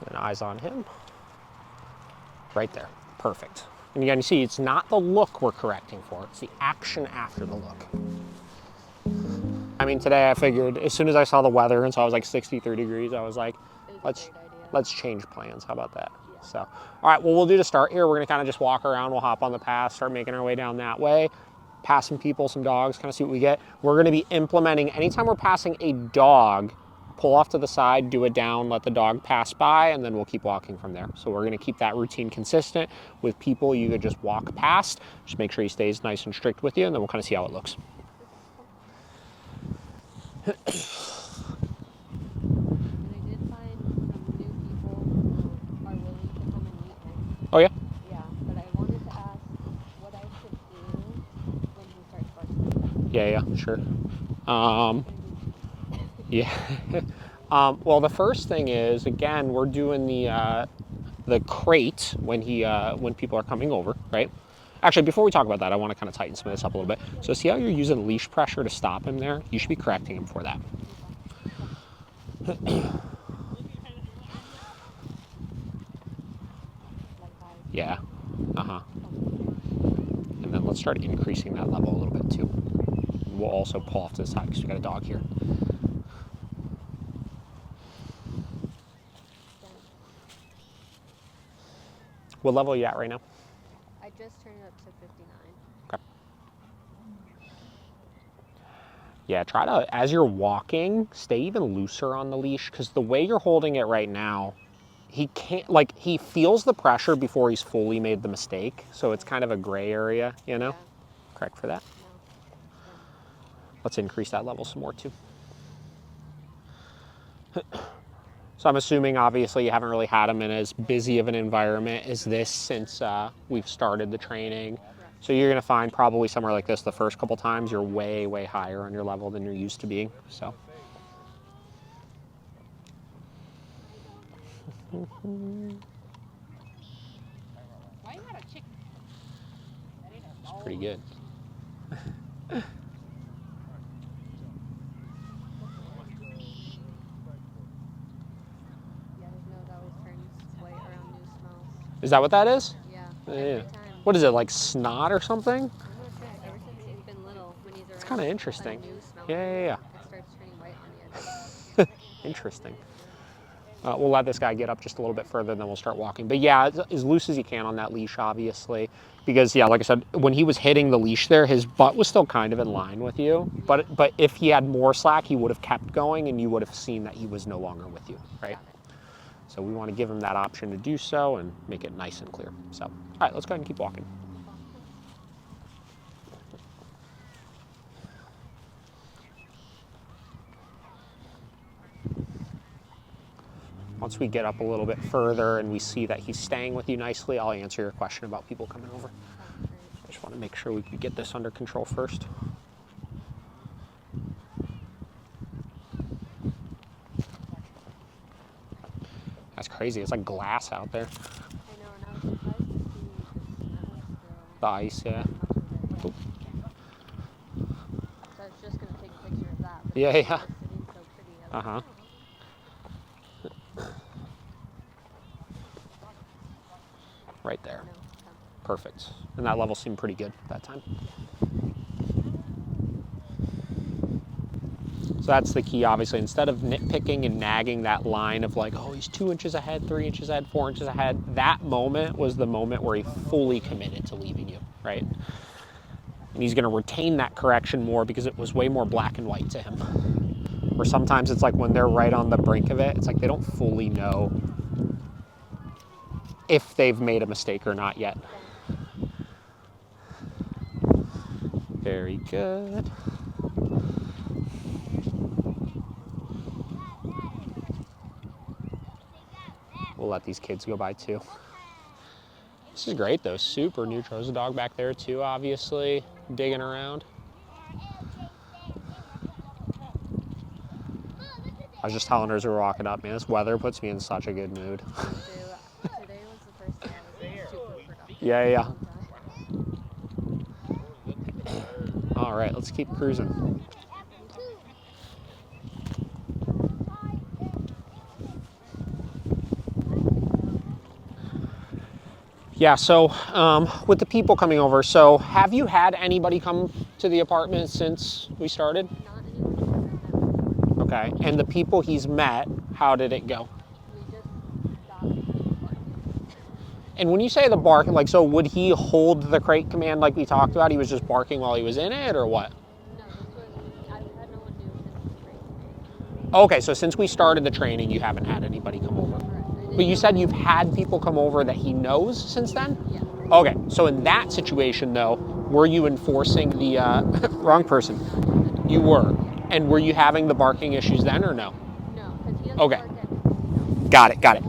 And eyes on him. Right there. Perfect. And again, you see, it's not the look we're correcting for. It's the action after the look. I mean, today I figured as soon as I saw the weather and saw it was like 63 degrees, I was like, let's change plans. How about that? Yeah. So, all right, well, we'll do the start here. We're going to kind of just walk around. We'll hop on the path, start making our way down that way, pass some people, some dogs, kind of see what we get. We're going to be implementing, anytime we're passing a dog, pull off to the side, do it down, let the dog pass by, and then we'll keep walking from there. So we're going to keep that routine consistent. With people, you could just walk past, just make sure he stays nice and strict with you, and then we'll kind of see how it looks. And I did find some new people who are willing to come and meet him. Oh, yeah? Yeah, but I wanted to ask what I should do when he starts barking. Yeah, sure. Yeah. Well, the first thing is, again, we're doing the crate when people are coming over, right? Actually, before we talk about that, I want to kind of tighten some of this up a little bit. So see how you're using leash pressure to stop him there? You should be correcting him for that. Yeah. And then let's start increasing that level a little bit too. We'll also pull off to the side because we got a dog here. What level are you at right now? I just turned it up to 59. Okay. Yeah, try to, as you're walking, stay even looser on the leash, because the way you're holding it right now, he can't, like, he feels the pressure before he's fully made the mistake, so it's kind of a gray area, you know? Yeah. Correct for that? No. Let's increase that level some more too. So I'm assuming, obviously, you haven't really had him in as busy of an environment as this since we've started the training. So you're going to find probably somewhere like this the first couple times you're way, way higher on your level than you're used to being. So. It's pretty good. Is that what that is? Yeah. What is it, like snot or something? I'm not sure. Ever since he's been little, when he's around, it's kind of interesting. Yeah. It starts turning white on the edge. Interesting. We'll let this guy get up just a little bit further, then we'll start walking. But yeah, as loose as you can on that leash, obviously. Because, yeah, like I said, when he was hitting the leash there, his butt was still kind of in line with you. But if he had more slack, he would have kept going, and you would have seen that he was no longer with you, right? So we want to give him that option to do so and make it nice and clear. So, all right, let's go ahead and keep walking. Once we get up a little bit further and we see that he's staying with you nicely, I'll answer your question about people coming over. I just want to make sure we can get this under control first. That's crazy. It's like glass out there. I know, and I was surprised to see the ice, yeah. So I was just going to take a picture of that. But Yeah. It's sitting so pretty. Right there. Perfect. And that level seemed pretty good that time. So that's the key, obviously. Instead of nitpicking and nagging that line of like, oh, he's 2 inches ahead, 3 inches ahead, 4 inches ahead, that moment was the moment where he fully committed to leaving you, right? And he's going to retain that correction more because it was way more black and white to him. Or sometimes it's like when they're right on the brink of it, it's like they don't fully know if they've made a mistake or not yet. Very good. We'll let these kids go by too. This is great though, super neutral. There's a dog back there too, obviously, digging around. I was just telling her as we were walking up, man, this weather puts me in such a good mood. Today was the first day I was super productive. Yeah. All right, let's keep cruising. Yeah, so with the people coming over, so have you had anybody come to the apartment since we started? Not anyone. Okay, and the people he's met, how did it go? We just stopped barking. And when you say the bark, like, so would he hold the crate command like we talked about? He was just barking while he was in it, or what? No, this was, I've had no one new since the training. Okay, so since we started the training, you haven't had anybody come over. Correct. But you said you've had people come over that he knows since then? Yeah. Okay, so in that situation, though, were you enforcing the wrong person? You were. And were you having the barking issues then, or no? No, because he doesn't Okay. bark at Got it, got it.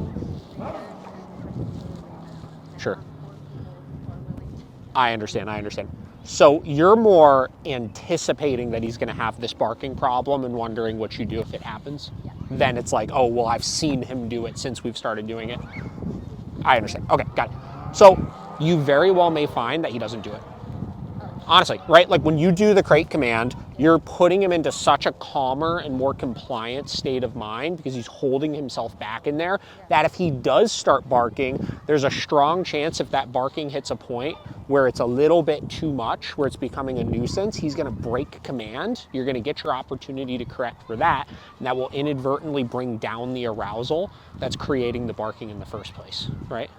Sure. I understand, I understand. So you're more anticipating that he's going to have this barking problem and wondering what you do if it happens? Yeah. Then it's like, oh, well, I've seen him do it since we've started doing it. I understand. Okay, got it. So you very well may find that he doesn't do it. Honestly, right? Like when you do the crate command, you're putting him into such a calmer and more compliant state of mind because he's holding himself back in there that if he does start barking, there's a strong chance if that barking hits a point where it's a little bit too much, where it's becoming a nuisance, he's gonna break command. You're gonna get your opportunity to correct for that, and that will inadvertently bring down the arousal that's creating the barking in the first place, right?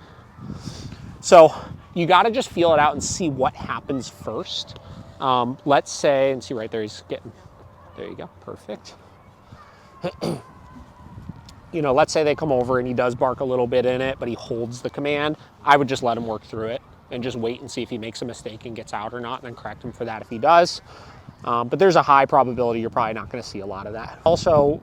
So you got to just feel it out and see what happens first. Let's say, and see right there, he's getting, there you go, perfect. You know, let's say they come over and he does bark a little bit in it, but he holds the command. I would just let him work through it and just wait and see if he makes a mistake and gets out or not, and then correct him for that if he does. But there's a high probability you're probably not going to see a lot of that. Also,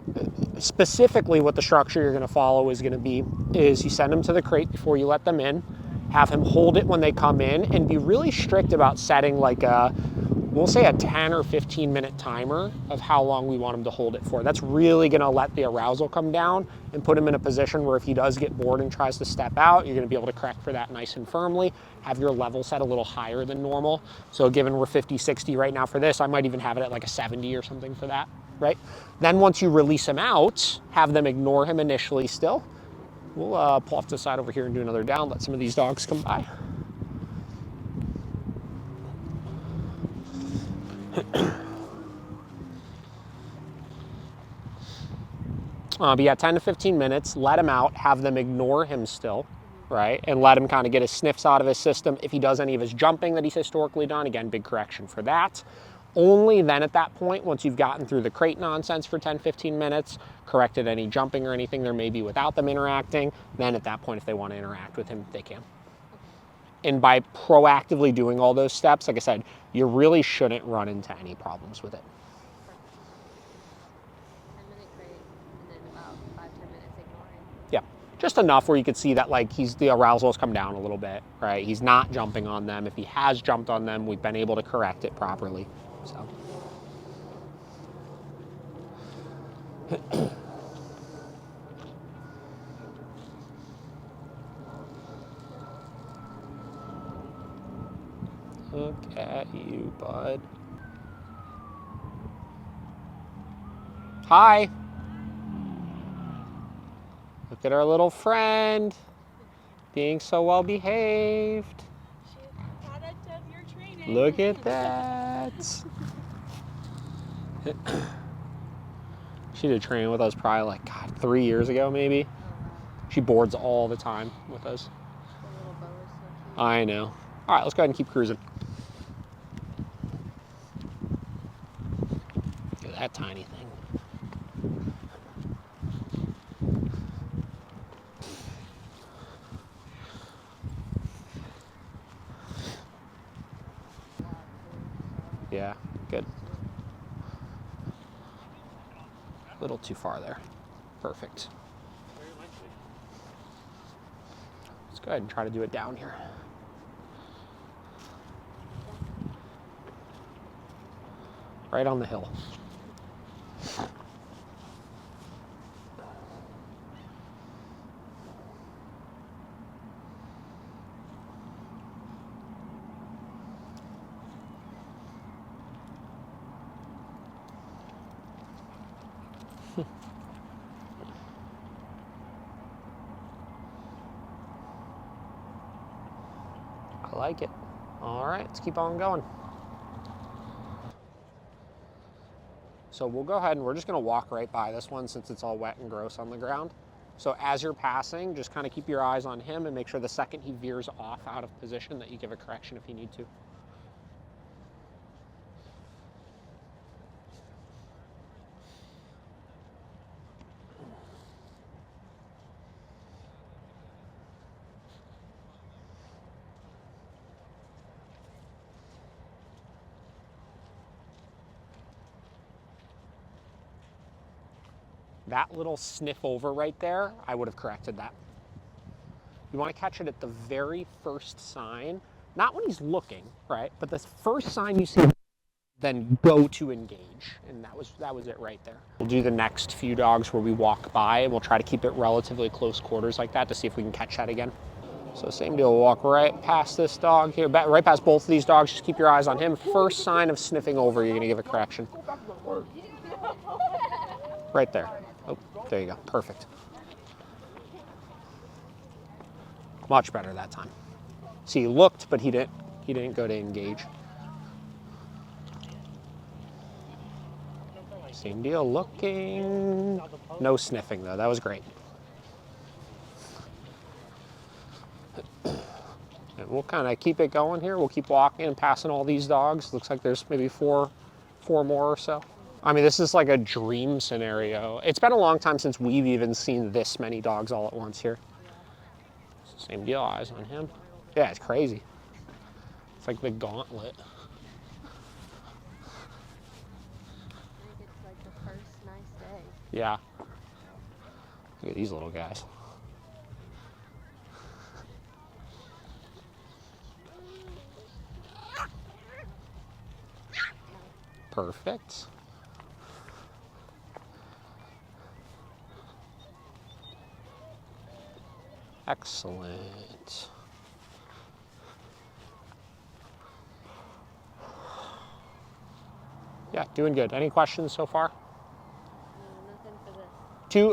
specifically what the structure you're going to follow is going to be is you send them to the crate before you let them in, have him hold it when they come in, and be really strict about setting like a, we'll say a 10 or 15 minute timer of how long we want him to hold it for. That's really going to let the arousal come down and put him in a position where if he does get bored and tries to step out, you're going to be able to correct for that nice and firmly. Have your level set a little higher than normal. So given we're 50, 60 right now for this, I might even have it at like a 70 or something for that, right? Then once you release him out, have them ignore him initially still. We'll pull off to the side over here and do another down, let some of these dogs come by. But yeah, 10 to 15 minutes, let him out, have them ignore him still, right? And let him kind of get his sniffs out of his system. If he does any of his jumping that he's historically done, again, big correction for that. Only then at that point, once you've gotten through the crate nonsense for 10, 15 minutes, corrected any jumping or anything there may be without them interacting, then at that point, if they want to interact with him, they can. And by proactively doing all those steps, like I said, you really shouldn't run into any problems with it. 10-minute crate, and then about 5-10 minutes ignoring. Yeah, just enough where you could see that like the arousal has come down a little bit, right? He's not jumping on them. If he has jumped on them, we've been able to correct it properly. So. Look at you, bud. Hi. Look at our little friend being so well behaved. Product of your training. Look at that. She did training with us probably like, God, 3 years ago maybe. Oh, wow. She boards all the time with us. The little bow is so cute. I know. All right, let's go ahead and keep cruising. Look at that tiny thing. Yeah, good. A little too far there. Perfect. Let's go ahead and try to do it down here. Right on the hill. I like it. All right, let's keep on going. So we'll go ahead and we're just gonna walk right by this one since it's all wet and gross on the ground. So as you're passing, just kind of keep your eyes on him and make sure the second he veers off out of position that you give a correction if you need to. That little sniff over right there, I would have corrected that. You want to catch it at the very first sign, not when he's looking, right? But the first sign you see, then go to engage. And that was it right there. We'll do the next few dogs where we walk by and we'll try to keep it relatively close quarters like that to see if we can catch that again. So same deal, we'll walk right past this dog here, right past both of these dogs, just keep your eyes on him. First sign of sniffing over, you're gonna give a correction. Right there. Oh, there you go, perfect. Much better that time. See, he looked, but he didn't go to engage. Same deal, looking. No sniffing though, that was great. And we'll kind of keep it going here. We'll keep walking and passing all these dogs. Looks like there's maybe four more or so. I mean, this is like a dream scenario. It's been a long time since we've even seen this many dogs all at once here. Same deal, eyes on him. Yeah, it's crazy. It's like the gauntlet. I think it's like the first nice day. Yeah. Look at these little guys. Perfect. Excellent. Yeah, doing good. Any questions so far? No, nothing for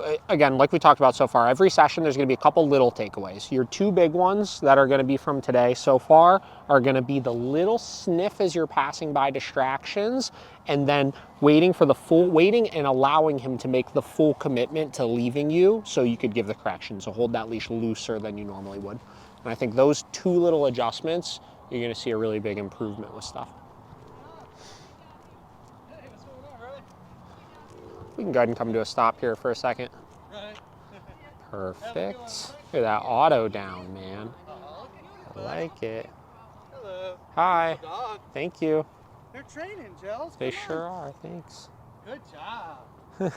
this. Again, like we talked about so far, every session there's going to be a couple little takeaways. Your two big ones that are going to be from today so far are going to be the little sniff as you're passing by distractions, and then waiting and allowing him to make the full commitment to leaving you so you could give the correction. So hold that leash looser than you normally would. And I think those two little adjustments, you're going to see a really big improvement with stuff. We can go ahead and come to a stop here for a second. Perfect. Look at that auto down, man. I like it. Hello. Hi. Dog. Thank you. They're training, Gels. They sure are. Thanks. Good job.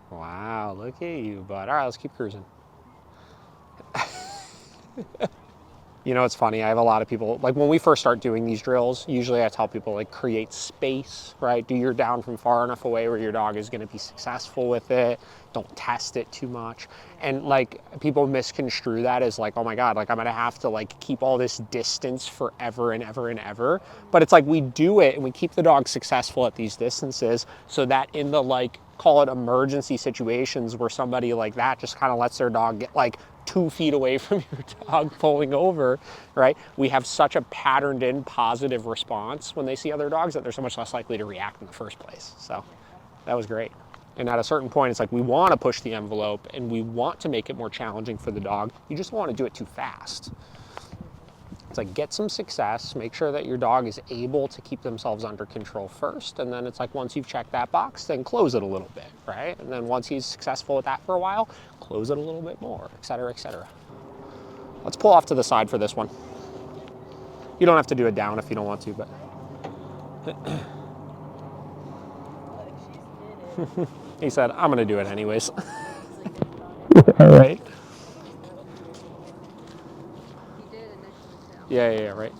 Wow, look at you, bud. All right, let's keep cruising. You know, it's funny, I have a lot of people, like when we first start doing these drills, usually I tell people like create space, right? Do your down from far enough away where your dog is gonna be successful with it. Don't test it too much. And like people misconstrue that as like, oh my God, like I'm gonna have to like keep all this distance forever and ever and ever. But it's like we do it and we keep the dog successful at these distances so that in the like, call it emergency situations where somebody like that just kind of lets their dog get like 2 feet away from your dog pulling over, right? We have such a patterned in positive response when they see other dogs that they're so much less likely to react in the first place. So that was great. And at a certain point, it's like we want to push the envelope and we want to make it more challenging for the dog. You just don't want to do it too fast. It's like get some success, make sure that your dog is able to keep themselves under control first, and then it's like once you've checked that box, then close it a little bit, right? And then once he's successful with that for a while, close it a little bit more, et cetera, et cetera. Let's pull off to the side for this one. You don't have to do it down if you don't want to, but. He said, I'm gonna do it anyways. All right. Yeah, right.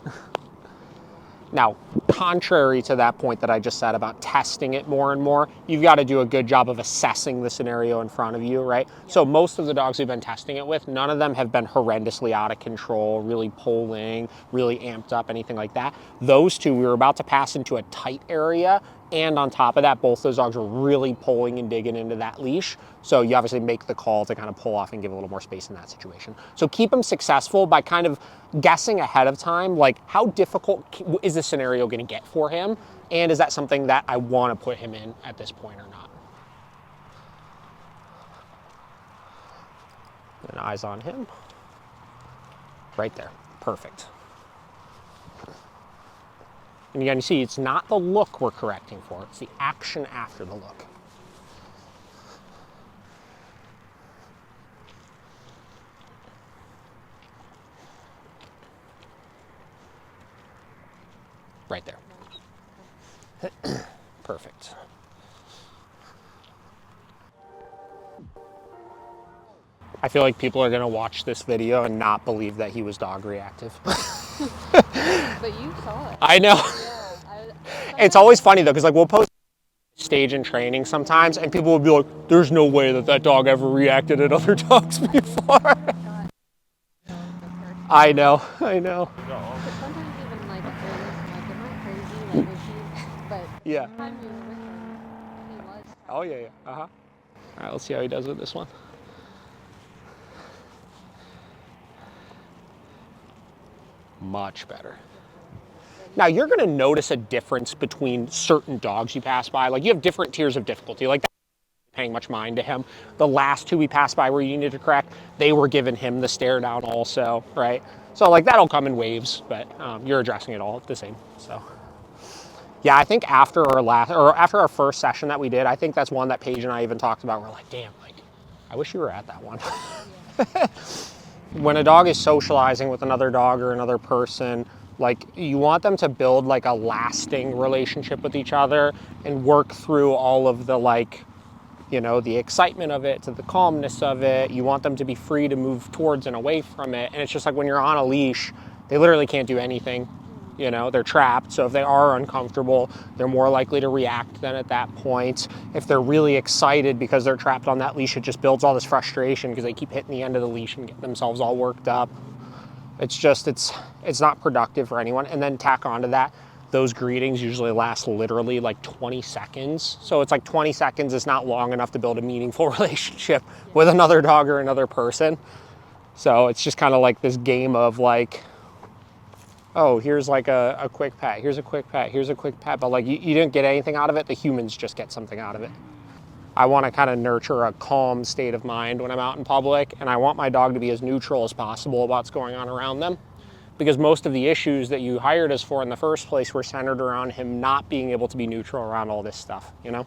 Now, contrary to that point that I just said about testing it more and more, you've got to do a good job of assessing the scenario in front of you, right? So most of the dogs we've been testing it with, none of them have been horrendously out of control, really pulling, really amped up, anything like that. Those two, we were about to pass into a tight area, And on top of that, both those dogs are really pulling and digging into that leash. So you obviously make the call to kind of pull off and give a little more space in that situation. So keep them successful by kind of guessing ahead of time, like how difficult is this scenario going to get for him? And is that something that I want to put him in at this point or not? And eyes on him. Right there, perfect. And again, you see, it's not the look we're correcting for, it's the action after the look. Right there. Perfect. I feel like people are gonna watch this video and not believe that he was dog reactive. But you saw it. I know. Yeah. It's always funny though, because like we'll post stage in training sometimes and people will be like, there's no way that that dog ever reacted at other dogs before. I know. But sometimes even like if they're like, am I crazy? Like, is he? But Yeah. the time you were with him, he was. Oh yeah, yeah. Uh-huh. All right, let's see how he does with this one. Much better. Now you're gonna notice a difference between certain dogs you pass by. Like you have different tiers of difficulty. Like that, paying much mind to him. The last two we passed by where you needed to correct, they were giving him the stare down also, right? So like that'll come in waves, but you're addressing it all the same. So yeah, I think after our first session that we did, I think that's one that Paige and I even talked about. We're like, damn, like I wish you were at that one. When a dog is socializing with another dog or another person, like you want them to build like a lasting relationship with each other and work through all of the like, you know, the excitement of it to the calmness of it. You want them to be free to move towards and away from it. And it's just like when you're on a leash, they literally can't do anything. You know, they're trapped. So if they are uncomfortable, they're more likely to react then at that point. If they're really excited because they're trapped on that leash, it just builds all this frustration because they keep hitting the end of the leash and get themselves all worked up. It's just, it's not productive for anyone. And then tack onto that, those greetings usually last literally like 20 seconds. So it's like 20 seconds is not long enough to build a meaningful relationship with another dog or another person. So it's just kind of like this game of like, oh, here's like a quick pat, here's a quick pat, here's a quick pat, but like you didn't get anything out of it, the humans just get something out of it. I want to kind of nurture a calm state of mind when I'm out in public, and I want my dog to be as neutral as possible about what's going on around them, because most of the issues that you hired us for in the first place were centered around him not being able to be neutral around all this stuff, you know?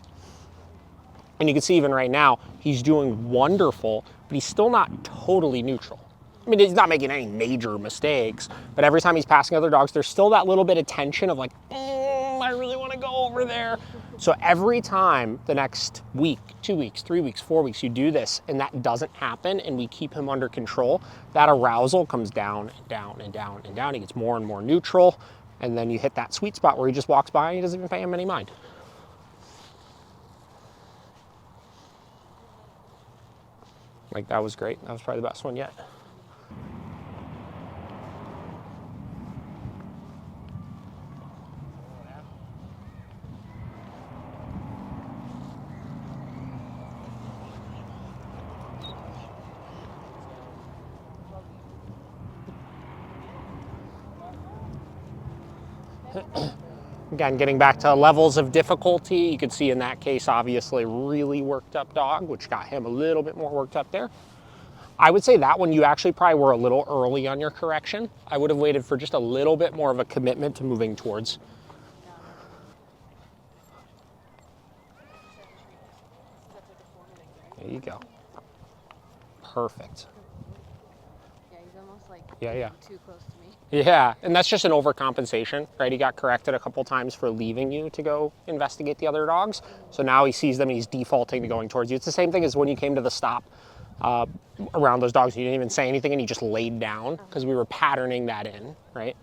And you can see even right now, he's doing wonderful, but he's still not totally neutral. I mean, he's not making any major mistakes, but every time he's passing other dogs, there's still that little bit of tension of like, I really want to go over there. So every time the next week, 2 weeks, 3 weeks, 4 weeks, you do this and that doesn't happen and we keep him under control, that arousal comes down and down and down and down. He gets more and more neutral. And then you hit that sweet spot where he just walks by and he doesn't even pay him any mind. Like that was great. That was probably the best one yet. Again, getting back to levels of difficulty, you could see in that case, obviously, really worked up dog, which got him a little bit more worked up there. I would say that one you actually probably were a little early on your correction. I would have waited for just a little bit more of a commitment to moving towards. There you go. Perfect. Yeah, he's almost like Yeah. too close to me. Yeah, and that's just an overcompensation, right? He got corrected a couple times for leaving you to go investigate the other dogs. So now he sees them and he's defaulting to going towards you. It's the same thing as when you came to the stop around those dogs. You didn't even say anything and he just laid down because we were patterning that in, right?